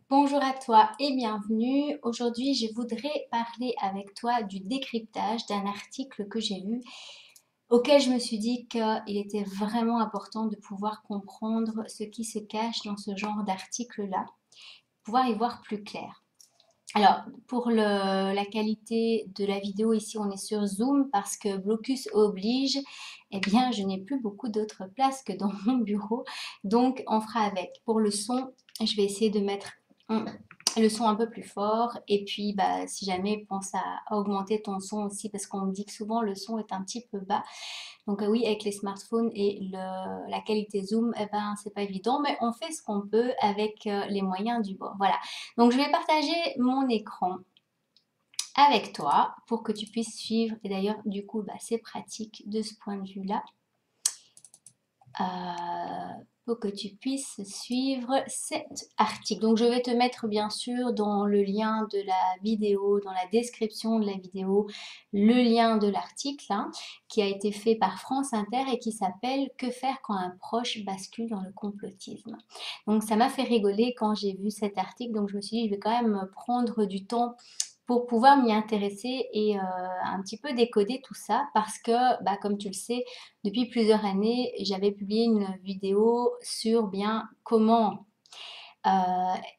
Bonjour à toi et bienvenue. Aujourd'hui, je voudrais parler avec toi du décryptage d'un article que j'ai lu, auquel je me suis dit qu'il était vraiment important de pouvoir comprendre ce qui se cache dans ce genre d'article-là, pouvoir y voir plus clair. Alors, pour la qualité de la vidéo, ici on est sur Zoom parce que blocus oblige, eh bien je n'ai plus beaucoup d'autres places que dans mon bureau, donc on fera avec. Pour le son, je vais essayer de mettre le son un peu plus fort et puis bah, si jamais pense à augmenter ton son aussi parce qu'on me dit que souvent le son est un petit peu bas. Donc oui, avec les smartphones et la qualité Zoom, eh ben, c'est pas évident, mais on fait ce qu'on peut avec les moyens du bord. Voilà. Donc je vais partager mon écran avec toi pour que tu puisses suivre. Et d'ailleurs, du coup, bah, c'est pratique de ce point de vue-là. Pour que tu puisses suivre cet article. Donc je vais te mettre bien sûr dans le lien de la vidéo, dans la description de la vidéo, le lien de l'article hein, qui a été fait par France Inter et qui s'appelle « Que faire quand un proche bascule dans le complotisme ». Donc ça m'a fait rigoler quand j'ai vu cet article, donc je me suis dit je vais quand même prendre du temps pour pouvoir m'y intéresser et un petit peu décoder tout ça parce que, bah, comme tu le sais, depuis plusieurs années, j'avais publié une vidéo sur bien comment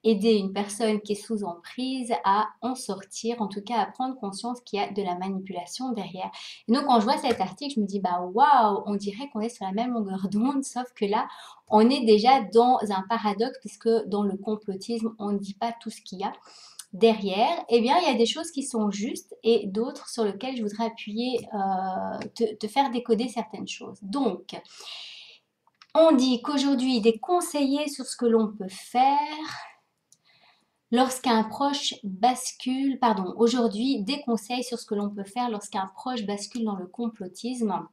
aider une personne qui est sous emprise à en sortir, en tout cas à prendre conscience qu'il y a de la manipulation derrière. Et donc quand je vois cet article, je me dis bah waouh, on dirait qu'on est sur la même longueur d'onde, sauf que là, on est déjà dans un paradoxe puisque dans le complotisme, on ne dit pas tout ce qu'il y a derrière, eh bien, il y a des choses qui sont justes et d'autres sur lesquelles je voudrais appuyer, te faire décoder certaines choses. Donc, on dit qu'aujourd'hui, il est conseillé sur ce que l'on peut faire lorsqu'un proche bascule, pardon, aujourd'hui, des conseils sur ce que l'on peut faire lorsqu'un proche bascule dans le complotisme.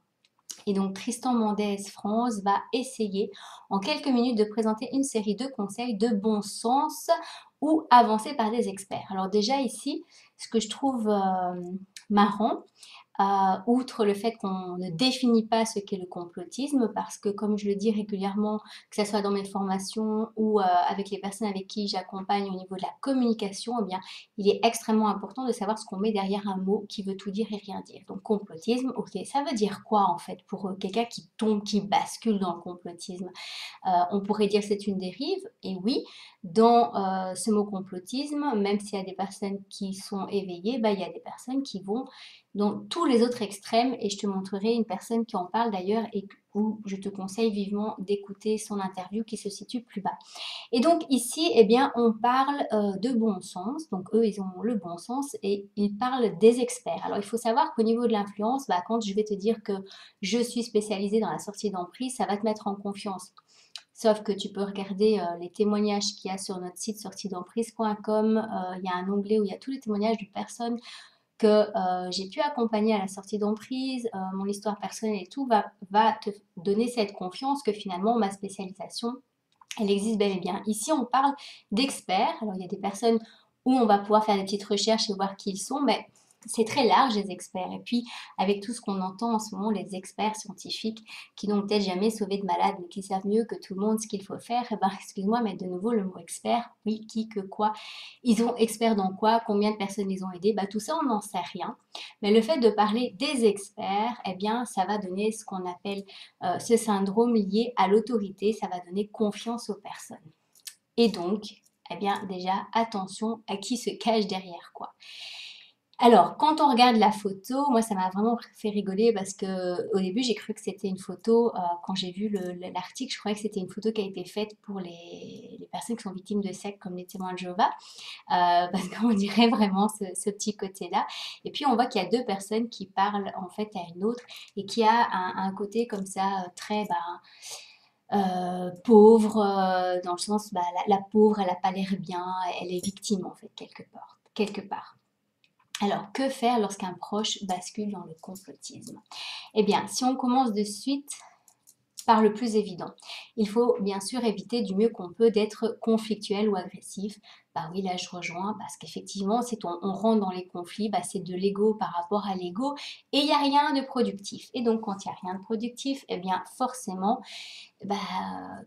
Et donc Tristan Mendès France va essayer en quelques minutes de présenter une série de conseils de bon sens ou avancés par des experts. Alors déjà ici, ce que je trouve marrant, outre le fait qu'on ne définit pas ce qu'est le complotisme, parce que comme je le dis régulièrement, que ce soit dans mes formations ou avec les personnes avec qui j'accompagne au niveau de la communication, eh bien, il est extrêmement important de savoir ce qu'on met derrière un mot qui veut tout dire et rien dire. Donc complotisme, ok, ça veut dire quoi en fait pour quelqu'un qui tombe, qui bascule dans le complotisme? On pourrait dire que c'est une dérive, et oui, dans ce mot complotisme, même s'il y a des personnes qui sont éveillées, bah, il y a des personnes qui vont dans tous les autres extrêmes, et je te montrerai une personne qui en parle d'ailleurs, et où je te conseille vivement d'écouter son interview qui se situe plus bas. Et donc ici, eh bien, on parle de bon sens, donc eux, ils ont le bon sens, et ils parlent des experts. Alors il faut savoir qu'au niveau de l'influence, bah, quand je vais te dire que je suis spécialisée dans la sortie d'emprise, ça va te mettre en confiance. Sauf que tu peux regarder les témoignages qu'il y a sur notre site sortiedemprise.com. Il y a un onglet où il y a tous les témoignages de personnes que j'ai pu accompagner à la sortie d'emprise. Mon histoire personnelle et tout va te donner cette confiance que finalement ma spécialisation, elle existe bel et bien. Ici, on parle d'experts. Alors, il y a des personnes où on va pouvoir faire des petites recherches et voir qui ils sont, mais c'est très large les experts. Et puis, avec tout ce qu'on entend en ce moment, les experts scientifiques qui n'ont peut-être jamais sauvé de malade, mais qui savent mieux que tout le monde ce qu'il faut faire, eh ben, excuse-moi, mais de nouveau, le mot expert, oui, qui, que, quoi, ils ont experts dans quoi, combien de personnes ils ont aidé, bah, tout ça, on n'en sait rien. Mais le fait de parler des experts, eh bien, ça va donner ce qu'on appelle ce syndrome lié à l'autorité, ça va donner confiance aux personnes. Et donc, eh bien, déjà, attention à qui se cache derrière quoi. Alors, quand on regarde la photo, moi ça m'a vraiment fait rigoler parce que au début j'ai cru que c'était une photo, quand j'ai vu l'article, je croyais que c'était une photo qui a été faite pour les personnes qui sont victimes de sectes comme les témoins de Jéhovah, parce qu'on dirait vraiment ce petit côté-là. Et puis on voit qu'il y a deux personnes qui parlent en fait à une autre et qui a un côté comme ça très pauvre, dans le sens, bah, la pauvre, elle n'a pas l'air bien, elle est victime en fait quelque part. Quelque part. Alors, que faire lorsqu'un proche bascule dans le complotisme? Eh bien, si on commence de suite par le plus évident. Il faut bien sûr éviter du mieux qu'on peut d'être conflictuel ou agressif. Bah oui, là je rejoins parce qu'effectivement, si on rentre dans les conflits, bah, c'est de l'ego par rapport à l'ego et il n'y a rien de productif. Et donc quand il n'y a rien de productif, eh bien forcément, bah,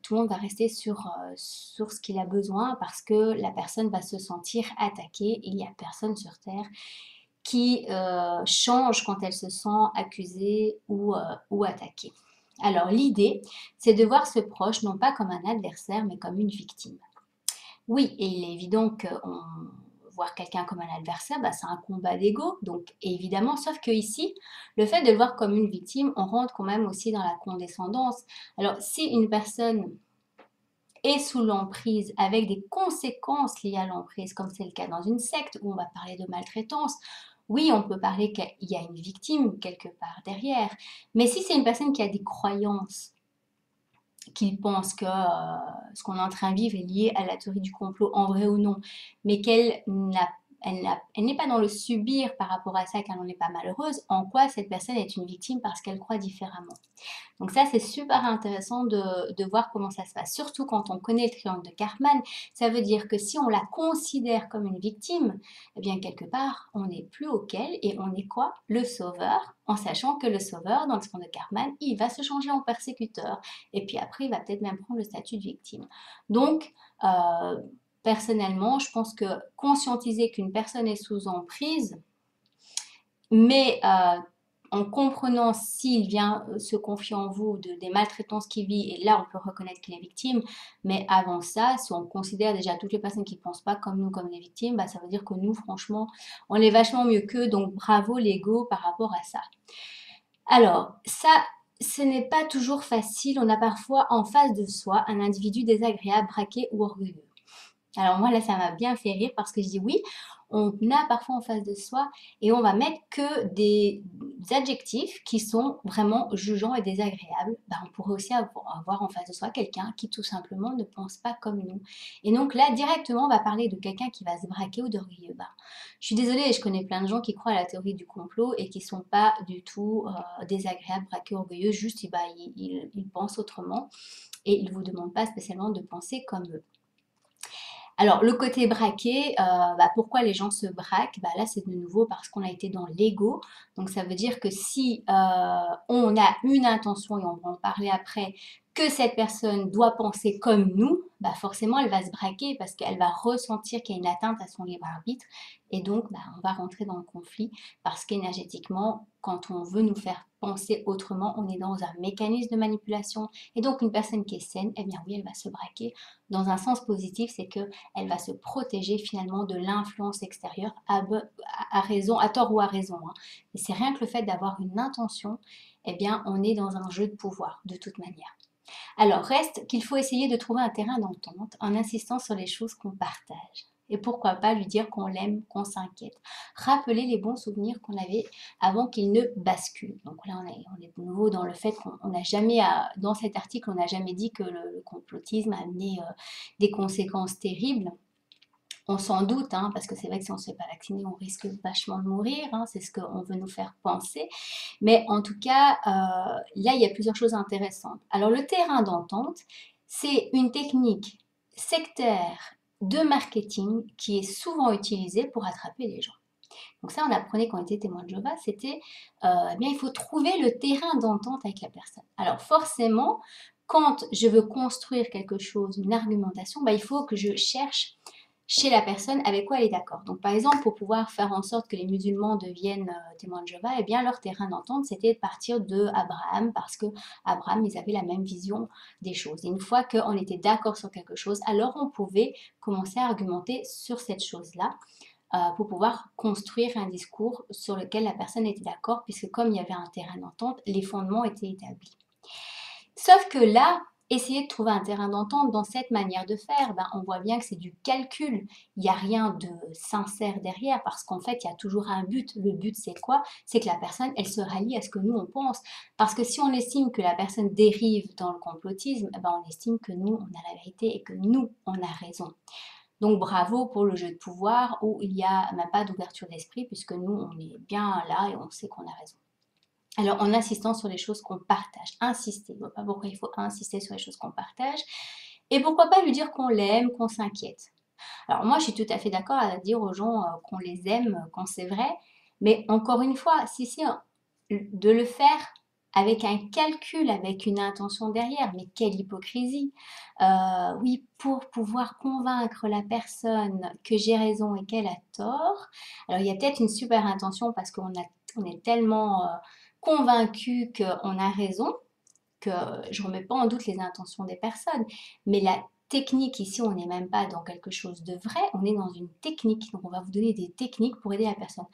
tout le monde va rester sur ce qu'il a besoin parce que la personne va se sentir attaquée et il n'y a personne sur Terre qui change quand elle se sent accusée ou attaquée. Alors l'idée, c'est de voir ce proche non pas comme un adversaire, mais comme une victime. Oui, et il est évident que voir quelqu'un comme un adversaire, bah, c'est un combat d'ego, donc évidemment, sauf que ici, le fait de le voir comme une victime, on rentre quand même aussi dans la condescendance. Alors si une personne est sous l'emprise avec des conséquences liées à l'emprise, comme c'est le cas dans une secte où on va parler de maltraitance, oui, on peut parler qu'il y a une victime quelque part derrière, mais si c'est une personne qui a des croyances, qu'il pense que ce qu'on est en train de vivre est lié à la théorie du complot, en vrai ou non, mais qu'elle n'a elle n'est pas dans le subir par rapport à ça, qu'elle n'en est pas malheureuse, en quoi cette personne est une victime parce qu'elle croit différemment. Donc ça, c'est super intéressant de voir comment ça se passe, surtout quand on connaît le triangle de Karpman. Ça veut dire que si on la considère comme une victime, eh bien quelque part, on n'est plus auquel et on est quoi? Le sauveur, en sachant que le sauveur, dans le triangle de Karpman, il va se changer en persécuteur. Et puis après, il va peut-être même prendre le statut de victime. Donc, personnellement, je pense que conscientiser qu'une personne est sous emprise, mais en comprenant s'il vient se confier en vous des maltraitances qu'il vit, et là on peut reconnaître qu'il est victime, mais avant ça, si on considère déjà toutes les personnes qui ne pensent pas comme nous comme des victimes, bah, ça veut dire que nous, franchement, on est vachement mieux qu'eux, donc bravo l'ego par rapport à ça. Alors, ça, ce n'est pas toujours facile, on a parfois en face de soi un individu désagréable, braqué ou orgueilleux. Alors moi là ça m'a bien fait rire parce que je dis oui, on a parfois en face de soi et on va mettre que des adjectifs qui sont vraiment jugeants et désagréables. Bah, on pourrait aussi avoir en face de soi quelqu'un qui tout simplement ne pense pas comme nous. Et donc là directement on va parler de quelqu'un qui va se braquer ou d'orgueilleux. Bah, je suis désolée, je connais plein de gens qui croient à la théorie du complot et qui sont pas du tout désagréables, braqués, orgueilleux, juste bah, ils pensent autrement et ils ne vous demandent pas spécialement de penser comme eux. Alors, le côté braqué, bah, pourquoi les gens se braquent? Bah, là, c'est de nouveau parce qu'on a été dans l'ego. Donc, ça veut dire que si on a une intention, et on va en parler après, que cette personne doit penser comme nous, bah forcément, elle va se braquer parce qu'elle va ressentir qu'il y a une atteinte à son libre arbitre. Et donc, bah, on va rentrer dans le conflit parce qu'énergétiquement, quand on veut nous faire penser autrement, on est dans un mécanisme de manipulation. Et donc, une personne qui est saine, eh bien oui, elle va se braquer dans un sens positif, c'est que elle va se protéger finalement de l'influence extérieure à raison, à tort ou à raison. Hein. Et c'est rien que le fait d'avoir une intention, eh bien on est dans un jeu de pouvoir de toute manière. Alors reste qu'il faut essayer de trouver un terrain d'entente en insistant sur les choses qu'on partage. Et pourquoi pas lui dire qu'on l'aime, qu'on s'inquiète. Rappeler les bons souvenirs qu'on avait avant qu'il ne bascule. Donc là, on est de nouveau dans le fait qu'on n'a jamais, dans cet article, on n'a jamais dit que le complotisme a amené des conséquences terribles. On s'en doute, hein, parce que c'est vrai que si on ne se fait pas vacciner, on risque vachement de mourir, hein, c'est ce qu'on veut nous faire penser. Mais en tout cas, là, il y a plusieurs choses intéressantes. Alors, le terrain d'entente, c'est une technique sectaire de marketing qui est souvent utilisée pour attraper les gens. Donc ça, on apprenait quand on était témoin de Jéhovah, c'était, eh bien, il faut trouver le terrain d'entente avec la personne. Alors forcément, quand je veux construire quelque chose, une argumentation, bah, il faut que je cherche chez la personne avec quoi elle est d'accord. Donc par exemple, pour pouvoir faire en sorte que les musulmans deviennent témoins de Jéhovah, eh bien leur terrain d'entente, c'était de partir de Abraham, parce que Abraham, ils avaient la même vision des choses. Et une fois qu'on était d'accord sur quelque chose, alors on pouvait commencer à argumenter sur cette chose-là pour pouvoir construire un discours sur lequel la personne était d'accord, puisque comme il y avait un terrain d'entente, les fondements étaient établis. Sauf que là, essayer de trouver un terrain d'entente dans cette manière de faire, ben, on voit bien que c'est du calcul. Il n'y a rien de sincère derrière parce qu'en fait, il y a toujours un but. Le but, c'est quoi? C'est que la personne, elle se rallie à ce que nous, on pense. Parce que si on estime que la personne dérive dans le complotisme, ben, on estime que nous, on a la vérité et que nous, on a raison. Donc bravo pour le jeu de pouvoir où il n'y a même pas d'ouverture d'esprit puisque nous, on est bien là et on sait qu'on a raison. Alors, en insistant sur les choses qu'on partage. Insister. Je vois pas pourquoi il faut insister sur les choses qu'on partage. Et pourquoi pas lui dire qu'on l'aime, qu'on s'inquiète. Alors moi, je suis tout à fait d'accord à dire aux gens qu'on les aime quand c'est vrai, mais encore une fois, si c'est de le faire avec un calcul, avec une intention derrière, mais quelle hypocrisie. Oui, pour pouvoir convaincre la personne que j'ai raison et qu'elle a tort. Alors il y a peut-être une super intention parce on est tellement convaincu qu'on a raison, que je ne remets pas en doute les intentions des personnes, mais la technique ici, on n'est même pas dans quelque chose de vrai, on est dans une technique. Donc on va vous donner des techniques pour aider la personne.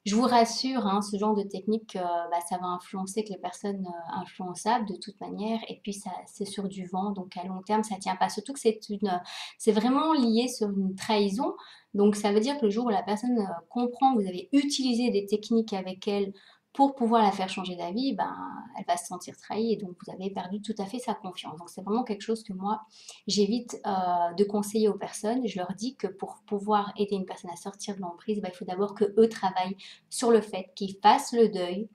Je vous rassure, hein, ce genre de technique, ça va influencer que les personnes influençables de toute manière, et puis ça, c'est sur du vent, donc à long terme, ça tient pas. Surtout que c'est vraiment lié sur une trahison. Donc ça veut dire que le jour où la personne comprend que vous avez utilisé des techniques avec elle pour pouvoir la faire changer d'avis, ben, elle va se sentir trahie et donc vous avez perdu tout à fait sa confiance. Donc c'est vraiment quelque chose que moi, j'évite de conseiller aux personnes. Je leur dis que pour pouvoir aider une personne à sortir de l'emprise, ben, il faut d'abord que eux travaillent sur le fait qu'ils fassent le deuil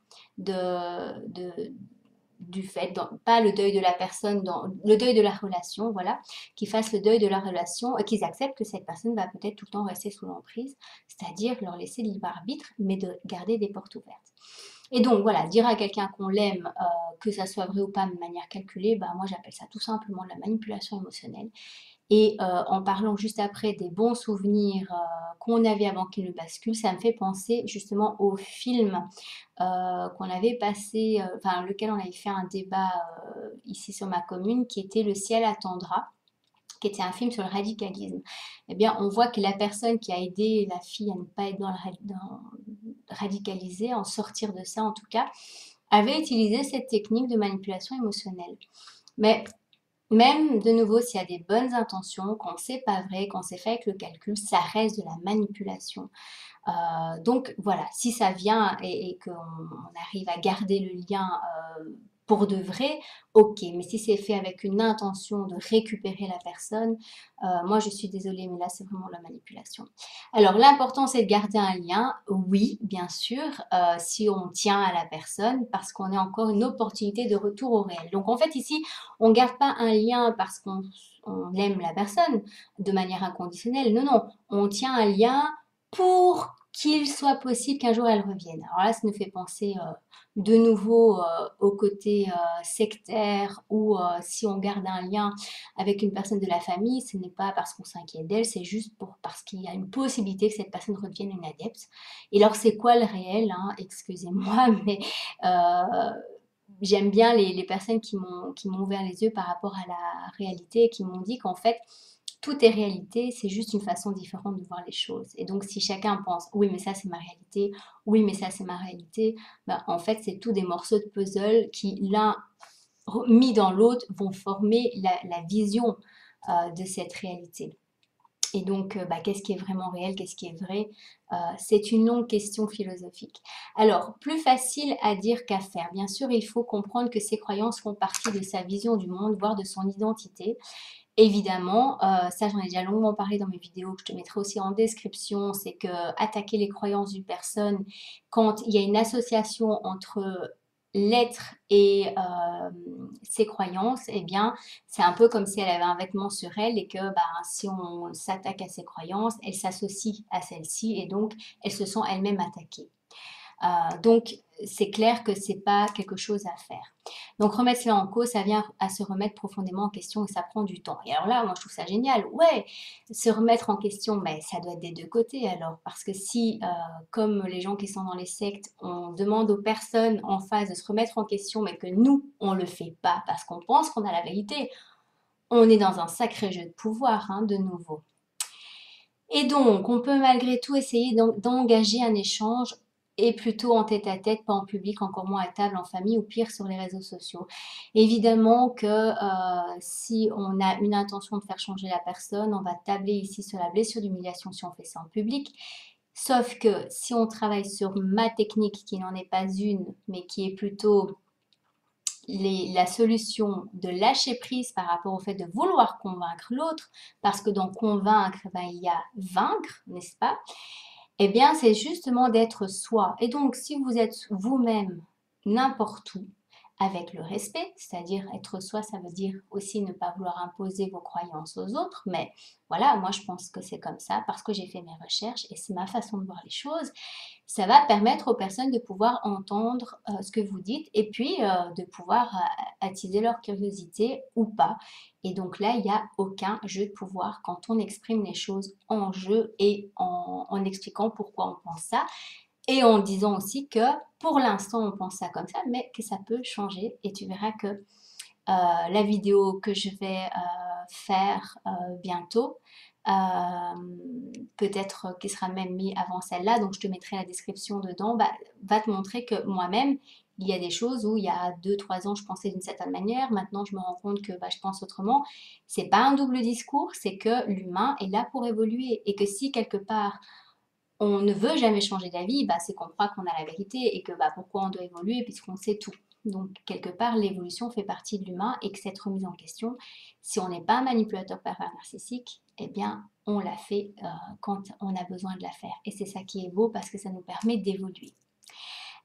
du fait, pas le deuil de la personne, le deuil de la relation, voilà, qu'ils fassent le deuil de la relation et qu'ils acceptent que cette personne va peut-être tout le temps rester sous l'emprise, c'est-à-dire leur laisser libre arbitre, mais de garder des portes ouvertes. Et donc voilà, dire à quelqu'un qu'on l'aime, que ça soit vrai ou pas de manière calculée, bah, moi j'appelle ça tout simplement de la manipulation émotionnelle. Et en parlant juste après des bons souvenirs qu'on avait avant qu'il ne bascule, ça me fait penser justement au film qu'on avait passé, enfin lequel on avait fait un débat ici sur ma commune, qui était Le ciel attendra, qui était un film sur le radicalisme. Eh bien, on voit que la personne qui a aidé la fille à ne pas être radicalisée, en sortir de ça en tout cas, avait utilisé cette technique de manipulation émotionnelle. Mais même, de nouveau, s'il y a des bonnes intentions, quand c'est pas vrai, quand c'est fait avec le calcul, ça reste de la manipulation. Donc voilà, si ça vient et qu'on arrive à garder le lien pour de vrai, ok. Mais si c'est fait avec une intention de récupérer la personne, moi je suis désolée, mais là c'est vraiment la manipulation. Alors l'important c'est de garder un lien, oui, bien sûr, si on tient à la personne, parce qu'on a encore une opportunité de retour au réel. Donc en fait ici, on ne garde pas un lien parce qu'on aime la personne de manière inconditionnelle. Non, non, on tient un lien pour qu'il soit possible qu'un jour elle revienne. Alors là, ça nous fait penser de nouveau au côté sectaire, ou si on garde un lien avec une personne de la famille, ce n'est pas parce qu'on s'inquiète d'elle, c'est juste parce qu'il y a une possibilité que cette personne redevienne une adepte. Et alors c'est quoi le réel, hein? Excusez-moi, mais j'aime bien les personnes qui m'ont ouvert les yeux par rapport à la réalité et qui m'ont dit qu'en fait, tout est réalité, c'est juste une façon différente de voir les choses. Et donc, si chacun pense, oui, mais ça, c'est ma réalité, oui, mais ça, c'est ma réalité, ben, en fait, c'est tout des morceaux de puzzle qui, l'un mis dans l'autre, vont former la vision de cette réalité. Et donc, bah, qu'est-ce qui est vraiment réel, qu'est-ce qui est vrai? C'est une longue question philosophique. Alors, plus facile à dire qu'à faire. Bien sûr, il faut comprendre que ces croyances font partie de sa vision du monde, voire de son identité. Évidemment, ça j'en ai déjà longuement parlé dans mes vidéos que je te mettrai aussi en description, c'est que attaquer les croyances d'une personne quand il y a une association entre l'être et ses croyances, eh bien c'est un peu comme si elle avait un vêtement sur elle et que bah, si on s'attaque à ses croyances, elle s'associe à celle-ci et donc elle se sent elle-même attaquée. Donc, c'est clair que c'est pas quelque chose à faire. Donc, remettre cela en cause, ça vient à se remettre profondément en question et ça prend du temps. Et alors là, moi, je trouve ça génial. Ouais, se remettre en question, mais ça doit être des deux côtés alors. Parce que si, comme les gens qui sont dans les sectes, on demande aux personnes en face de se remettre en question, mais que nous, on le fait pas parce qu'on pense qu'on a la vérité, on est dans un sacré jeu de pouvoir, hein, de nouveau. Et donc, on peut malgré tout essayer d'engager un échange et plutôt en tête-à-tête, pas en public, encore moins à table, en famille ou pire sur les réseaux sociaux. Évidemment que si on a une intention de faire changer la personne, on va tabler ici sur la blessure d'humiliation si on fait ça en public. Sauf que si on travaille sur ma technique, qui n'en est pas une, mais qui est plutôt la solution de lâcher prise par rapport au fait de vouloir convaincre l'autre, parce que dans convaincre, ben, il y a vaincre, n'est-ce pas? Eh bien, c'est justement d'être soi. Et donc, si vous êtes vous-même n'importe où, avec le respect, c'est-à-dire être soi, ça veut dire aussi ne pas vouloir imposer vos croyances aux autres, mais voilà, moi je pense que c'est comme ça parce que j'ai fait mes recherches et c'est ma façon de voir les choses. Ça va permettre aux personnes de pouvoir entendre ce que vous dites et puis de pouvoir attiser leur curiosité ou pas. Et donc là, il n'y a aucun jeu de pouvoir quand on exprime les choses en jeu et en expliquant pourquoi on pense ça. Et en disant aussi que pour l'instant on pense ça comme ça, mais que ça peut changer. Et tu verras que la vidéo que je vais faire bientôt, peut-être qui sera même mis avant celle-là, donc je te mettrai la description dedans, bah, va te montrer que moi-même, il y a des choses où il y a 2 3 ans je pensais d'une certaine manière, maintenant je me rends compte que bah, je pense autrement. C'est pas un double discours, c'est que l'humain est là pour évoluer et que si quelque part on ne veut jamais changer d'avis, bah, c'est qu'on croit qu'on a la vérité et que bah, pourquoi on doit évoluer puisqu'on sait tout. Donc quelque part, l'évolution fait partie de l'humain et que cette remise en question, si on n'est pas un manipulateur pervers narcissique, eh bien on la fait quand on a besoin de la faire. Et c'est ça qui est beau parce que ça nous permet d'évoluer.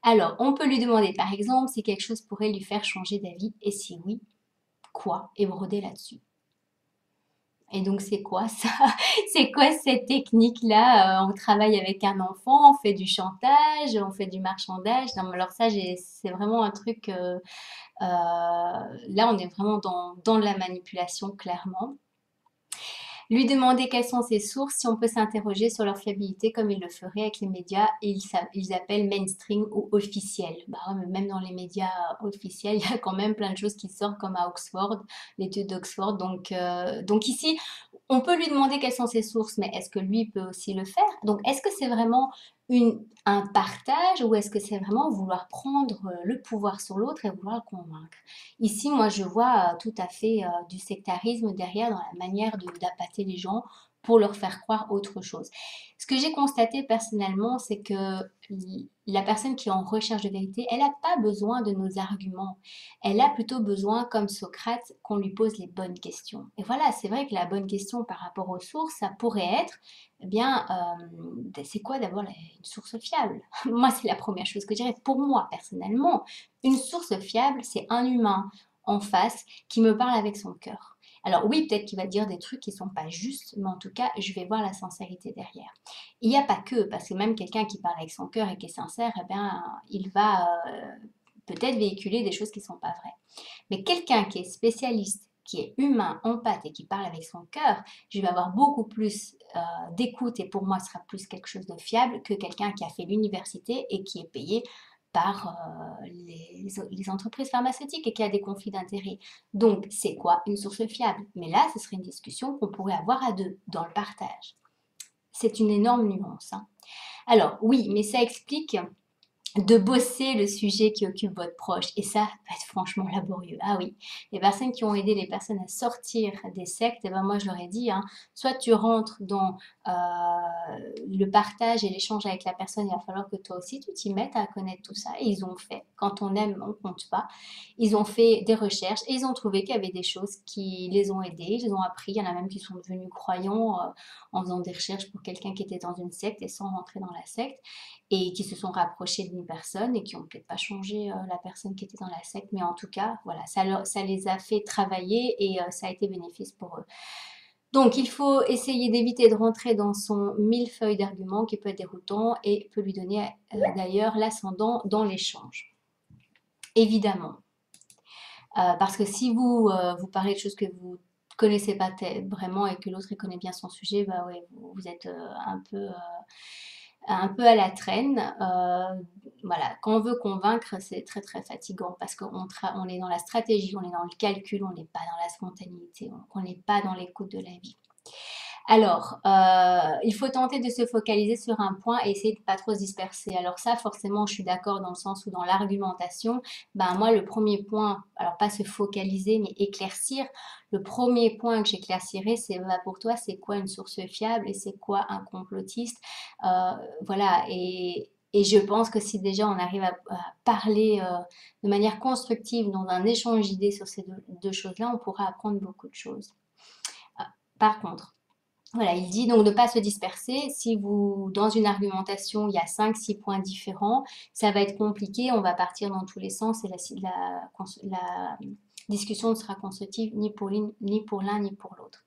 Alors, on peut lui demander par exemple si quelque chose pourrait lui faire changer d'avis et si oui, quoi, et broder là-dessus. Et donc, c'est quoi ça? C'est quoi cette technique-là? On travaille avec un enfant, on fait du chantage, on fait du marchandage. Non, mais alors ça, c'est vraiment un truc. Là, on est vraiment dans la manipulation, clairement. Lui demander quelles sont ses sources, si on peut s'interroger sur leur fiabilité comme il le ferait avec les médias, ils appellent mainstream ou officiels. Bah, ouais, mais même dans les médias officiels, il y a quand même plein de choses qui sortent comme à Oxford, l'étude d'Oxford. Donc ici, on peut lui demander quelles sont ses sources, mais est-ce que lui peut aussi le faire? Donc est-ce que c'est vraiment un partage ou est-ce que c'est vraiment vouloir prendre le pouvoir sur l'autre et vouloir le convaincre? Ici, moi, je vois tout à fait du sectarisme derrière dans la manière d'appâter les gens pour leur faire croire autre chose. Ce que j'ai constaté personnellement, c'est que la personne qui est en recherche de vérité, elle n'a pas besoin de nos arguments. Elle a plutôt besoin, comme Socrate, qu'on lui pose les bonnes questions. Et voilà, c'est vrai que la bonne question par rapport aux sources, ça pourrait être, eh bien, c'est quoi d'abord une source fiable? Moi, c'est la première chose que je dirais. Pour moi, personnellement, une source fiable, c'est un humain en face qui me parle avec son cœur. Alors oui, peut-être qu'il va dire des trucs qui sont pas justes, mais en tout cas, je vais voir la sincérité derrière. Il n'y a pas que, parce que même quelqu'un qui parle avec son cœur et qui est sincère, eh bien, il va peut-être véhiculer des choses qui ne sont pas vraies. Mais quelqu'un qui est spécialiste, qui est humain, empathe et qui parle avec son cœur, je vais avoir beaucoup plus d'écoute et pour moi, ce sera plus quelque chose de fiable que quelqu'un qui a fait l'université et qui est payé par les entreprises pharmaceutiques et qui a des conflits d'intérêts. Donc, c'est quoi une source fiable? Mais là, ce serait une discussion qu'on pourrait avoir à deux, dans le partage. C'est une énorme nuance, hein. Alors, oui, mais ça explique de bosser le sujet qui occupe votre proche. Et ça va être franchement laborieux. Ah oui, les personnes qui ont aidé les personnes à sortir des sectes, et ben moi je leur ai dit, hein, soit tu rentres dans le partage et l'échange avec la personne, il va falloir que toi aussi tu t'y mettes à connaître tout ça. Et ils ont fait. Quand on aime, on compte pas. Ils ont fait des recherches et ils ont trouvé qu'il y avait des choses qui les ont aidés, ils ont appris. Il y en a même qui sont devenus croyants en faisant des recherches pour quelqu'un qui était dans une secte et sans rentrer dans la secte et qui se sont rapprochés d'une personne et qui ont peut-être pas changé la personne qui était dans la secte, mais en tout cas, voilà, ça les a fait travailler et ça a été bénéfice pour eux. Donc, il faut essayer d'éviter de rentrer dans son millefeuille d'arguments qui peut être déroutant et peut lui donner d'ailleurs l'ascendant dans l'échange. Évidemment. Parce que si vous parlez de choses que vous connaissez pas vraiment et que l'autre connaît bien son sujet, bah ouais, vous êtes un peu à la traîne. Voilà, quand on veut convaincre, c'est très très fatigant parce qu'on est dans la stratégie, on est dans le calcul, on n'est pas dans la spontanéité, on n'est pas dans l'écoute de la vie. Alors, il faut tenter de se focaliser sur un point et essayer de ne pas trop se disperser. Alors ça, forcément, je suis d'accord dans le sens où dans l'argumentation, ben moi, le premier point, alors pas se focaliser, mais éclaircir. Le premier point que j'éclaircirai, c'est bah, pour toi, c'est quoi une source fiable et c'est quoi un complotiste? Voilà, et je pense que si déjà on arrive à parler de manière constructive dans un échange d'idées sur ces deux choses-là, on pourra apprendre beaucoup de choses. Par contre, Voilà, il dit donc de ne pas se disperser. Si vous, dans une argumentation, il y a 5, 6 points différents, ça va être compliqué, on va partir dans tous les sens et la discussion ne sera constructive ni pour l'un ni pour l'autre.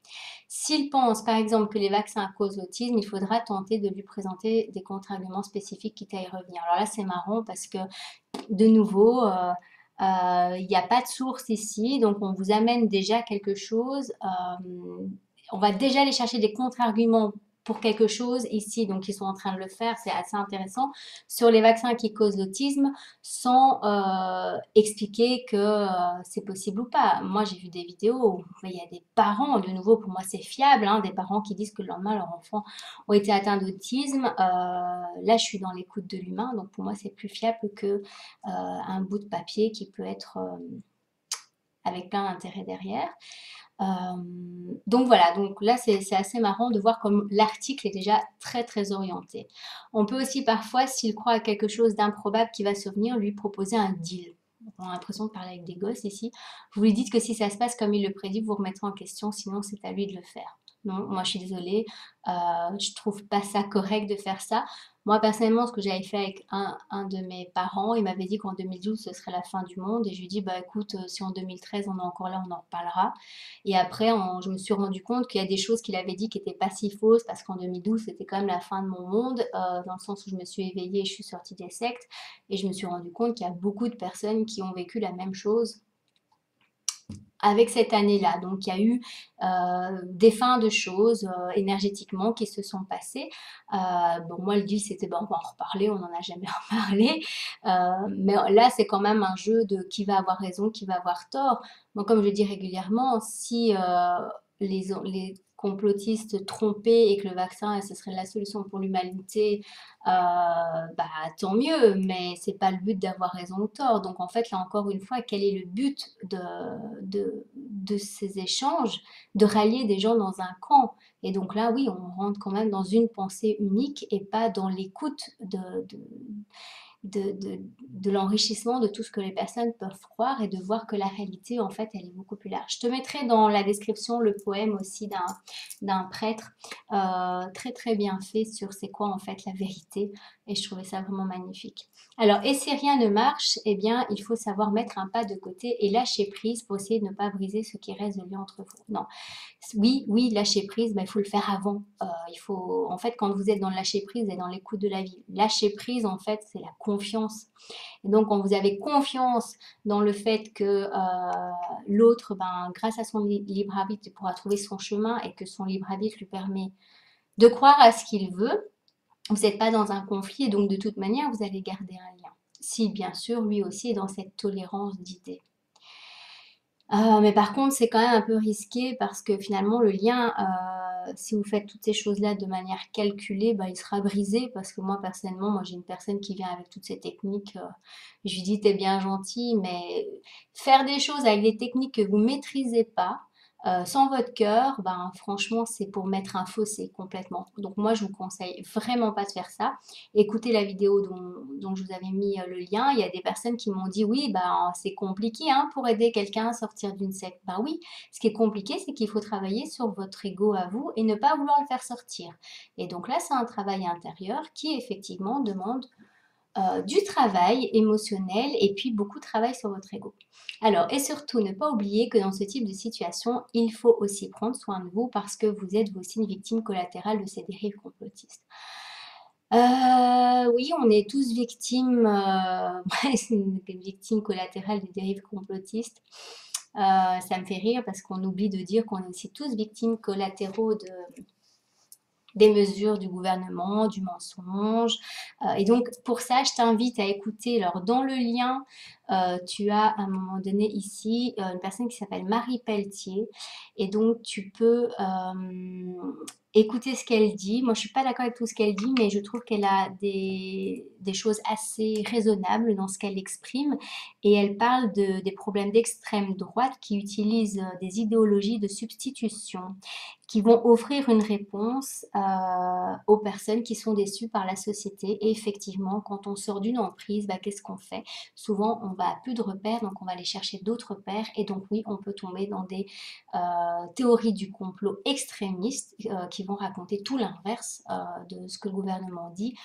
S'il pense par exemple que les vaccins causent l'autisme, il faudra tenter de lui présenter des contre-arguments spécifiques quitte à y revenir. Alors là, c'est marrant parce que de nouveau, il n'y a pas de source ici, donc on vous amène déjà quelque chose. On va déjà aller chercher des contre-arguments pour quelque chose ici, donc ils sont en train de le faire, c'est assez intéressant, sur les vaccins qui causent l'autisme, sans expliquer que c'est possible ou pas. Moi, j'ai vu des vidéos où il y a des parents, de nouveau, pour moi, c'est fiable, hein, des parents qui disent que le lendemain, leur enfant ont été atteints d'autisme. Là, je suis dans l'écoute de l'humain, donc pour moi, c'est plus fiable que un bout de papier qui peut être avec plein d'intérêts derrière. Euh, donc voilà, donc là c'est assez marrant de voir comme l'article est déjà très très orienté. On peut aussi parfois, s'il croit à quelque chose d'improbable qui va survenir, lui proposer un deal. On a l'impression de parler avec des gosses ici. Vous lui dites que si ça se passe comme il le prédit, vous remettrez en question, sinon c'est à lui de le faire. Non, moi je suis désolée, je trouve pas ça correct de faire ça. Moi, personnellement, ce que j'avais fait avec un de mes parents, il m'avait dit qu'en 2012, ce serait la fin du monde. Et je lui ai dit, bah écoute, si en 2013 on est encore là, on en reparlera. Et après, je me suis rendu compte qu'il y a des choses qu'il avait dit qui n'étaient pas si fausses, parce qu'en 2012, c'était quand même la fin de mon monde, dans le sens où je me suis éveillée et je suis sortie des sectes. Et je me suis rendu compte qu'il y a beaucoup de personnes qui ont vécu la même chose avec cette année-là. Donc, il y a eu des fins de choses énergétiquement qui se sont passées. Bon, moi, le deal, c'était, ben, on va en reparler, on n'en a jamais reparlé. Mais là, c'est quand même un jeu de qui va avoir raison, qui va avoir tort. Bon, comme je le dis régulièrement, si les complotistes trompaient et que le vaccin, ce serait la solution pour l'humanité, bah, tant mieux, mais c'est pas le but d'avoir raison ou tort. Donc en fait, là encore une fois, quel est le but de ces échanges? De rallier des gens dans un camp. Et donc là, oui, on rentre quand même dans une pensée unique et pas dans l'écoute de l'enrichissement de tout ce que les personnes peuvent croire et de voir que la réalité, en fait, elle est beaucoup plus large. Je te mettrai dans la description le poème aussi d'un prêtre très très bien fait sur c'est quoi en fait la vérité et je trouvais ça vraiment magnifique. Alors, et si rien ne marche, eh bien, il faut savoir mettre un pas de côté et lâcher prise pour essayer de ne pas briser ce qui reste de lien entre vous. Non, oui, oui, lâcher prise, mais il faut le faire avant. Il faut, en fait, quand vous êtes dans le lâcher prise et dans l'écoute de la vie, lâcher prise, en fait, c'est la confiance. Et donc, quand vous avez confiance dans le fait que l'autre, ben, grâce à son libre arbitre, il pourra trouver son chemin et que son libre arbitre lui permet de croire à ce qu'il veut, vous n'êtes pas dans un conflit et donc de toute manière, vous allez garder un lien. Si, bien sûr, lui aussi est dans cette tolérance d'idées. Mais par contre, c'est quand même un peu risqué parce que finalement, le lien, si vous faites toutes ces choses-là de manière calculée, bah, il sera brisé parce que moi, personnellement, moi j'ai une personne qui vient avec toutes ces techniques. Je lui dis, t'es bien gentil, mais faire des choses avec des techniques que vous maîtrisez pas, sans votre cœur, ben franchement, c'est pour mettre un fossé complètement. Donc moi, je vous conseille vraiment pas de faire ça. Écoutez la vidéo dont je vous avais mis le lien. Il y a des personnes qui m'ont dit oui, ben, c'est compliqué hein, pour aider quelqu'un à sortir d'une secte. Ben oui, ce qui est compliqué, c'est qu'il faut travailler sur votre ego à vous et ne pas vouloir le faire sortir. Et donc là, c'est un travail intérieur qui effectivement demande du travail émotionnel et puis beaucoup de travail sur votre ego. Alors, et surtout, ne pas oublier que dans ce type de situation, il faut aussi prendre soin de vous parce que vous êtes vous aussi une victime collatérale de ces dérives complotistes. Oui, on est tous victimes, c'est une victime collatérale des dérives complotistes. Ça me fait rire parce qu'on oublie de dire qu'on est aussi tous victimes collatéraux des mesures du gouvernement, du mensonge. Et donc, pour ça, je t'invite à écouter. Alors, dans le lien, tu as à un moment donné ici une personne qui s'appelle Marie Pelletier. Et donc, tu peux écouter ce qu'elle dit. Moi, je suis pas d'accord avec tout ce qu'elle dit, mais je trouve qu'elle a des choses assez raisonnables dans ce qu'elle exprime. Et elle parle des problèmes d'extrême droite qui utilisent des idéologies de substitution qui vont offrir une réponse aux personnes qui sont déçues par la société. Et effectivement, quand on sort d'une emprise, bah, qu'est-ce qu'on fait? Souvent, on a plus de repères, donc on va aller chercher d'autres repères. Et donc oui, on peut tomber dans des théories du complot extrémistes qui vont raconter tout l'inverse de ce que le gouvernement dit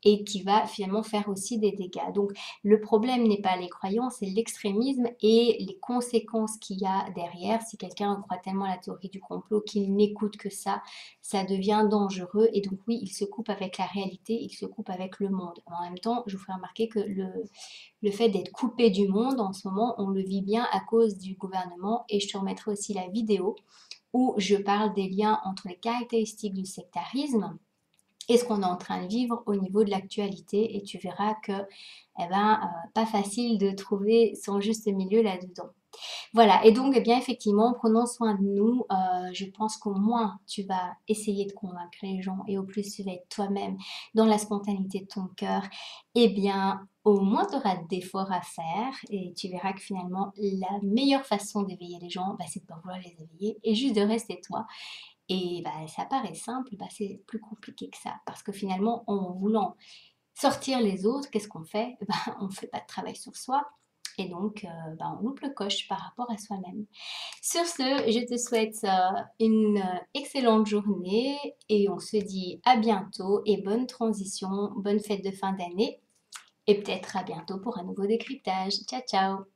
et qui va finalement faire aussi des dégâts. Donc le problème n'est pas les croyances, c'est l'extrémisme et les conséquences qu'il y a derrière. Si quelqu'un croit tellement à la théorie du complot qu'il n'écoute que ça devient dangereux et donc oui, il se coupe avec la réalité, il se coupe avec le monde. En même temps, je vous ferai remarquer que le fait d'être coupé du monde, en ce moment, on le vit bien à cause du gouvernement et je te remettrai aussi la vidéo où je parle des liens entre les caractéristiques du sectarisme et ce qu'on est en train de vivre au niveau de l'actualité et tu verras que pas facile de trouver son juste milieu là-dedans. Voilà, et donc, eh bien, effectivement, prenons soin de nous. Je pense qu'au moins, tu vas essayer de convaincre les gens et au plus, tu vas être toi-même dans la spontanéité de ton cœur. Eh bien, au moins, tu auras d'efforts à faire et tu verras que finalement, la meilleure façon d'éveiller les gens, c'est de ne pas vouloir les éveiller et juste de rester toi. Et ça paraît simple, c'est plus compliqué que ça. Parce que finalement, en voulant sortir les autres, qu'est-ce qu'on fait? On ne fait pas de travail sur soi. Et donc, on loupe le coche par rapport à soi-même. Sur ce, je te souhaite une excellente journée et on se dit à bientôt et bonne transition, bonne fête de fin d'année et peut-être à bientôt pour un nouveau décryptage. Ciao, ciao!